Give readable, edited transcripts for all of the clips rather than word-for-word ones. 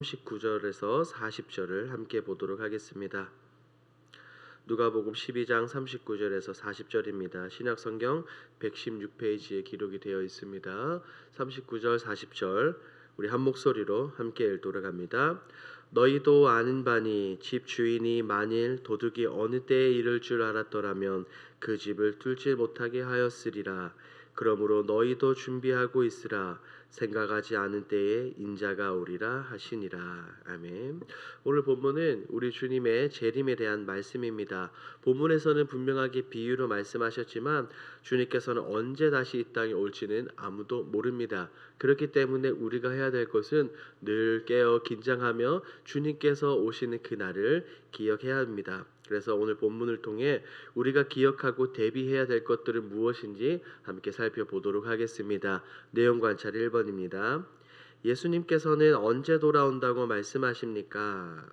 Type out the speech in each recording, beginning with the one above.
39절에서 40절을 함께 보도록 하겠습니다. 누가복음 12장 39절에서 40절입니다. 신약성경 116페이지에 기록이 되어 있습니다. 39절 40절 우리 한 목소리로 함께 읽도록 합니다. 너희도 아는 바니 집 주인이 만일 도둑이 어느 때에 이를 줄 알았더라면 그 집을 뚫지 못하게 하였으리라. 그러므로 너희도 준비하고 있으라. 생각하지 않은 때에 인자가 오리라 하시니라. 아멘. 오늘 본문은 우리 주님의 재림에 대한 말씀입니다. 본문에서는 분명하게 비유로 말씀하셨지만 주님께서는 언제 다시 이 땅에 올지는 아무도 모릅니다. 그렇기 때문에 우리가 해야 될 것은 늘 깨어 긴장하며 주님께서 오시는 그날을 기억해야 합니다. 그래서 오늘 본문을 통해 우리가 기억하고 대비해야 될 것들은 무엇인지 함께 살펴보도록 하겠습니다. 내용 관찰 1번입니다. 예수님께서는 언제 돌아온다고 말씀하십니까?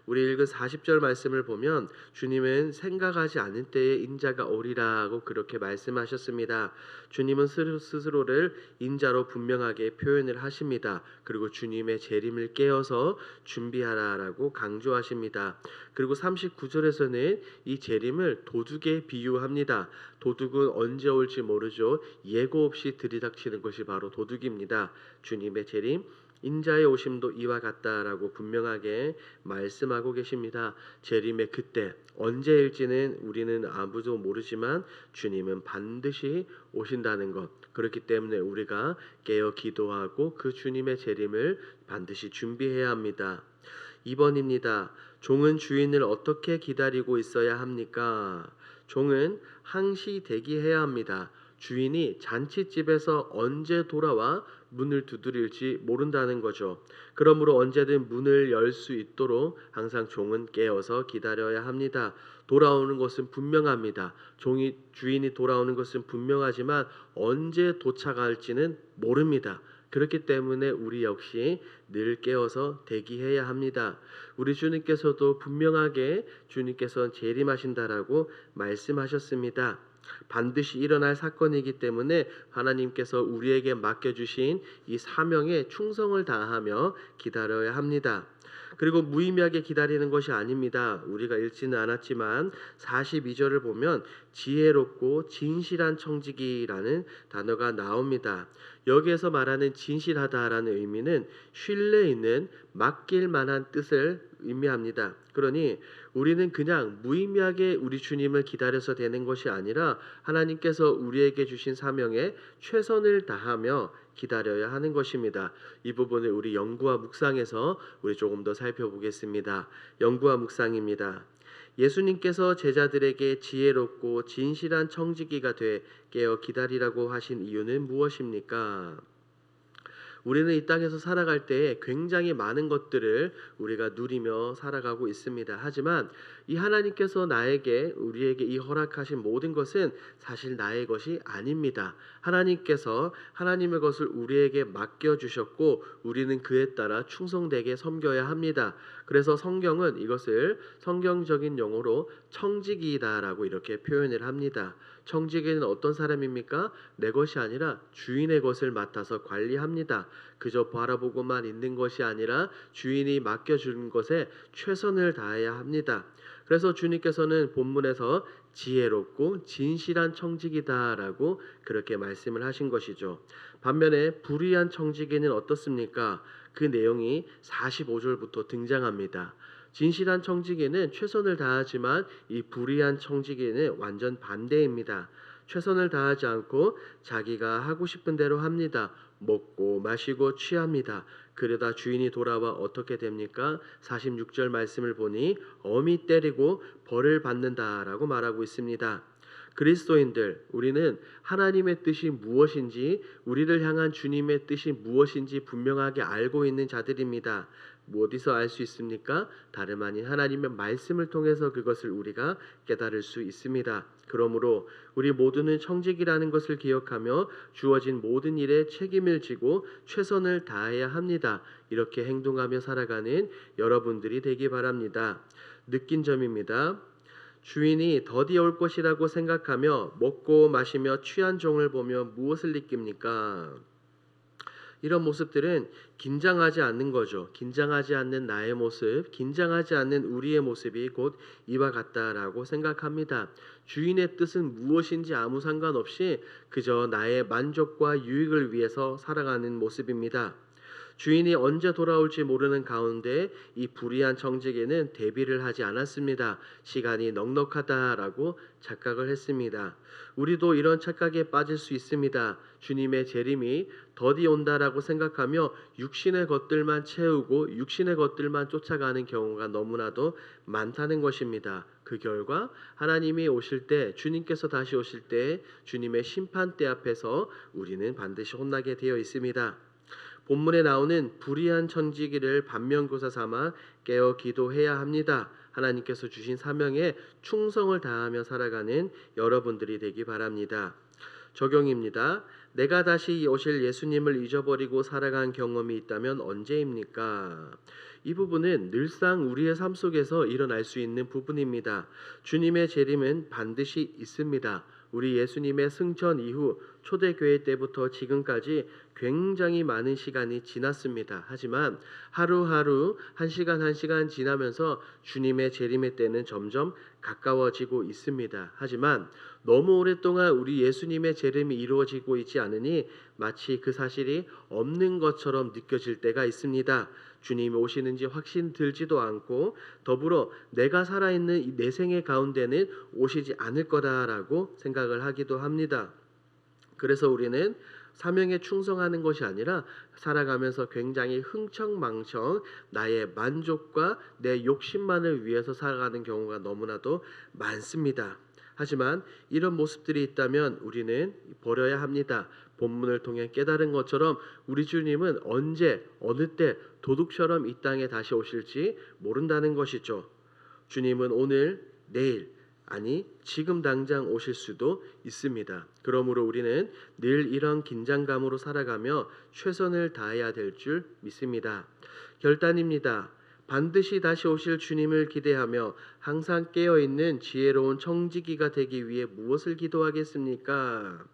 우리 읽은 40절 말씀을 보면 주님은 생각하지 않은 때에 인자가 오리라고 그렇게 말씀하셨습니다. 주님은 스스로를 인자로 분명하게 표현을 하십니다. 그리고 주님의 재림을 깨어서 준비하라라고 강조하십니다. 그리고 39절에서는 이 재림을 도둑에 비유합니다. 도둑은 언제 올지 모르죠. 예고 없이 들이닥치는 것이 바로 도둑입니다. 주님의 재림 인자의 오심도 이와 같다라고 분명하게 말씀하고 계십니다. 재림의 그때 언제일지는 우리는 아무도 모르지만 주님은 반드시 오신다는 것. 그렇기 때문에 우리가 깨어 기도하고 그 주님의 재림을 반드시 준비해야 합니다. 2번입니다. 종은 주인을 어떻게 기다리고 있어야 합니까? 종은 항시 대기해야 합니다. 주인이 잔치집에서 언제 돌아와 문을 두드릴지 모른다는 거죠. 그러므로 언제든 문을 열 수 있도록 항상 종은 깨어서 기다려야 합니다. 돌아오는 것은 분명합니다. 주인이 돌아오는 것은 분명하지만 언제 도착할지는 모릅니다. 그렇기 때문에 우리 역시 늘 깨어서 대기해야 합니다. 우리 주님께서도 분명하게 주님께서 재림하신다라고 말씀하셨습니다. 반드시 일어날 사건이기 때문에 하나님께서 우리에게 맡겨주신 이 사명에 충성을 다하며 기다려야 합니다. 그리고 무의미하게 기다리는 것이 아닙니다. 우리가 읽지는 않았지만 42절을 보면 지혜롭고 진실한 청지기라는 단어가 나옵니다. 여기에서 말하는 진실하다라는 의미는 신뢰 있는 맡길 만한 뜻을 의미합니다. 그러니 우리는 그냥 무의미하게 우리 주님을 기다려서 되는 것이 아니라 하나님께서 우리에게 주신 사명에 최선을 다하며 기다려야 하는 것입니다. 이 부분을 우리 연구와 묵상에서 우리 조금 더 살펴보겠습니다. 연구와 묵상입니다. 예수님께서 제자들에게 지혜롭고 진실한 청지기가 돼 깨어 기다리라고 하신 이유는 무엇입니까? 우리는 이 땅에서 살아갈 때에 굉장히 많은 것들을 우리가 누리며 살아가고 있습니다. 하지만 이 하나님께서 우리에게 이 허락하신 모든 것은 사실 나의 것이 아닙니다. 하나님께서 하나님의 것을 우리에게 맡겨주셨고 우리는 그에 따라 충성되게 섬겨야 합니다. 그래서 성경은 이것을 성경적인 용어로 청지기다라고 이렇게 표현을 합니다. 청지기는 어떤 사람입니까? 내 것이 아니라 주인의 것을 맡아서 관리합니다. 그저 바라보고만 있는 것이 아니라 주인이 맡겨준 것에 최선을 다해야 합니다. 그래서 주님께서는 본문에서 지혜롭고 진실한 청지기다라고 그렇게 말씀을 하신 것이죠. 반면에 불의한 청지기는 어떻습니까? 그 내용이 45절부터 등장합니다. 진실한 청지기는 최선을 다하지만 이 불의한 청지기는 완전 반대입니다. 최선을 다하지 않고 자기가 하고 싶은 대로 합니다. 먹고 마시고 취합니다. 그러다 주인이 돌아와 어떻게 됩니까? 46절 말씀을 보니 엄히 때리고 벌을 받는다라고 말하고 있습니다. 그리스도인들, 우리는 하나님의 뜻이 무엇인지, 우리를 향한 주님의 뜻이 무엇인지 분명하게 알고 있는 자들입니다. 어디서 알 수 있습니까? 다름 아닌 하나님의 말씀을 통해서 그것을 우리가 깨달을 수 있습니다. 그러므로 우리 모두는 청직이라는 것을 기억하며 주어진 모든 일에 책임을 지고 최선을 다해야 합니다. 이렇게 행동하며 살아가는 여러분들이 되기 바랍니다. 느낀 점입니다. 주인이 더디 올 것이라고 생각하며 먹고 마시며 취한 종을 보며 무엇을 느낍니까? 이런 모습들은 긴장하지 않는 거죠. 긴장하지 않는 나의 모습, 긴장하지 않는 우리의 모습이 곧 이와 같다라고 생각합니다. 주인의 뜻은 무엇인지 아무 상관없이 그저 나의 만족과 유익을 위해서 살아가는 모습입니다. 주인이 언제 돌아올지 모르는 가운데 이 불의한 청지기는 대비를 하지 않았습니다. 시간이 넉넉하다라고 착각을 했습니다. 우리도 이런 착각에 빠질 수 있습니다. 주님의 재림이 더디 온다라고 생각하며 육신의 것들만 채우고 육신의 것들만 쫓아가는 경우가 너무나도 많다는 것입니다. 그 결과 하나님이 오실 때, 주님께서 다시 오실 때 주님의 심판대 앞에서 우리는 반드시 혼나게 되어 있습니다. 본문에 나오는 불의한 천지기를 반면교사 삼아 깨어 기도해야 합니다. 하나님께서 주신 사명에 충성을 다하며 살아가는 여러분들이 되기 바랍니다. 적용입니다. 내가 다시 오실 예수님을 잊어버리고 살아간 경험이 있다면 언제입니까? 이 부분은 늘상 우리의 삶 속에서 일어날 수 있는 부분입니다. 주님의 재림은 반드시 있습니다. 우리 예수님의 승천 이후 초대교회 때부터 지금까지 굉장히 많은 시간이 지났습니다. 하지만 하루하루 한 시간 한 시간 지나면서 주님의 재림의 때는 점점 가까워지고 있습니다. 하지만 너무 오랫동안 우리 예수님의 재림이 이루어지고 있지 않으니 마치 그 사실이 없는 것처럼 느껴질 때가 있습니다. 주님이 오시는지 확신 들지도 않고 더불어 내가 살아있는 내 생애 가운데는 오시지 않을 거다라고 생각을 하기도 합니다. 그래서 우리는 사명에 충성하는 것이 아니라 살아가면서 굉장히 흥청망청 나의 만족과 내 욕심만을 위해서 살아가는 경우가 너무나도 많습니다. 하지만 이런 모습들이 있다면 우리는 버려야 합니다. 본문을 통해 깨달은 것처럼 우리 주님은 언제 어느 때 도둑처럼 이 땅에 다시 오실지 모른다는 것이죠. 주님은 오늘 내일 아니 지금 당장 오실 수도 있습니다. 그러므로 우리는 늘 이런 긴장감으로 살아가며 최선을 다해야 될 줄 믿습니다. 결단입니다. 반드시 다시 오실 주님을 기대하며 항상 깨어있는 지혜로운 청지기가 되기 위해 무엇을 기도하겠습니까?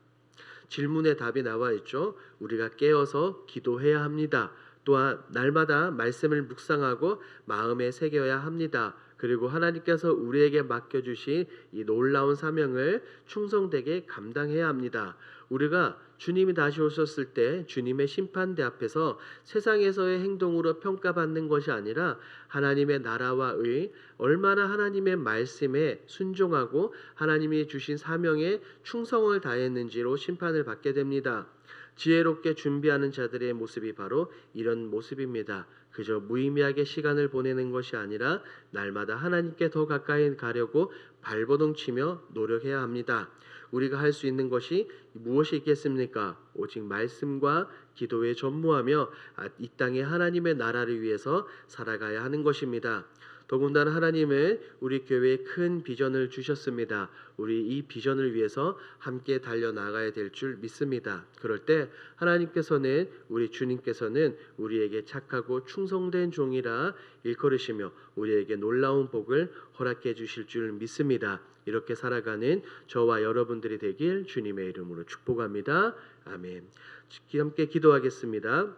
질문에 답이 나와 있죠. 우리가 깨어서 기도해야 합니다. 또한 날마다 말씀을 묵상하고 마음에 새겨야 합니다. 그리고 하나님께서 우리에게 맡겨주신 이 놀라운 사명을 충성되게 감당해야 합니다. 우리가 주님이 다시 오셨을 때 주님의 심판대 앞에서 세상에서의 행동으로 평가받는 것이 아니라 하나님의 나라와 의, 얼마나 하나님의 말씀에 순종하고 하나님이 주신 사명에 충성을 다했는지로 심판을 받게 됩니다. 지혜롭게 준비하는 자들의 모습이 바로 이런 모습입니다. 그저 무의미하게 시간을 보내는 것이 아니라 날마다 하나님께 더 가까이 가려고 발버둥 치며 노력해야 합니다. 우리가 할 수 있는 것이 무엇이 있겠습니까? 오직 말씀과 기도에 전무하며 이 땅에 하나님의 나라를 위해서 살아가야 하는 것입니다. 더군다나 하나님은 우리 교회에 큰 비전을 주셨습니다. 우리 이 비전을 위해서 함께 달려나가야 될 줄 믿습니다. 그럴 때 하나님께서는 우리 주님께서는 우리에게 착하고 충성된 종이라 일컬으시며 우리에게 놀라운 복을 허락해 주실 줄 믿습니다. 이렇게 살아가는 저와 여러분들이 되길 주님의 이름으로 축복합니다. 아멘. 함께 기도하겠습니다.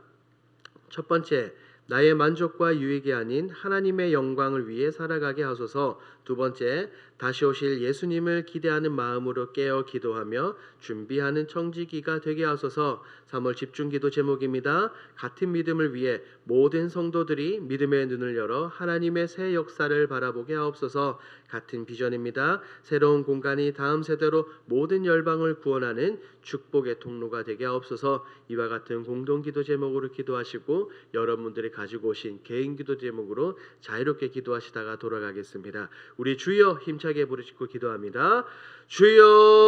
첫 번째, 나의 만족과 유익이 아닌 하나님의 영광을 위해 살아가게 하소서. 두 번째, 다시 오실 예수님을 기대하는 마음으로 깨어 기도하며 준비하는 청지기가 되게 하소서. 3월 집중기도 제목입니다. 같은 믿음을 위해 모든 성도들이 믿음의 눈을 열어 하나님의 새 역사를 바라보게 하옵소서. 같은 비전입니다. 새로운 공간이 다음 세대로 모든 열방을 구원하는 축복의 통로가 되게 하옵소서. 이와 같은 공동기도 제목으로 기도하시고 여러분들이 가지고 오신 개인기도 제목으로 자유롭게 기도하시다가 돌아가겠습니다. 우리 주여 힘차게 부르짖고 기도합니다. 주여